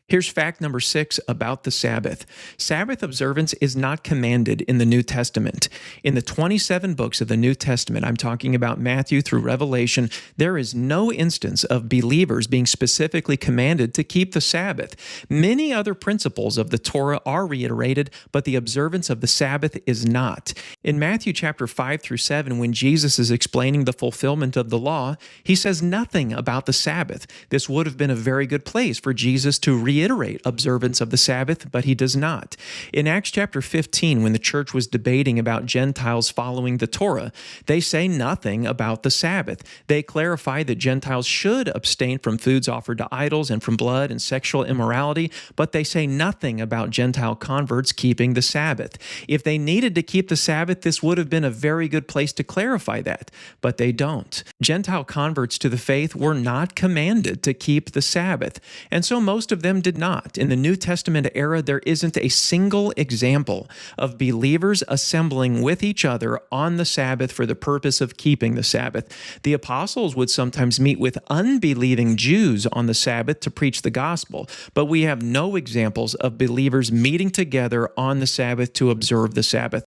Here's fact number 6 about the Sabbath. Sabbath observance is not commanded in the New Testament. In the 27 books of the New Testament, I'm talking about Matthew through Revelation, there is no instance of believers being specifically commanded to keep the Sabbath. Many other principles of the Torah are reiterated, but the observance of the Sabbath is not. In Matthew chapter 5 through 7, when Jesus is explaining the fulfillment of the law, he says nothing about the Sabbath. This would have been a very good place for Jesus to reiterate observance of the Sabbath, but he does not. In Acts chapter 15, when the church was debating about Gentiles following the Torah, they say nothing about the Sabbath. They clarify that Gentiles should abstain from foods offered to idols and from blood and sexual immorality, but they say nothing about Gentile converts keeping the Sabbath. If they needed to keep the Sabbath, this would have been a very good place to clarify that, but they don't. Gentile converts to the faith were not commanded to keep the Sabbath, and so most of them did not. In the New Testament era, there isn't a single example of believers assembling with each other on the Sabbath for the purpose of keeping the Sabbath. The apostles would sometimes meet with unbelieving Jews on the Sabbath to preach the gospel, but we have no examples of believers meeting together on the Sabbath to observe the Sabbath.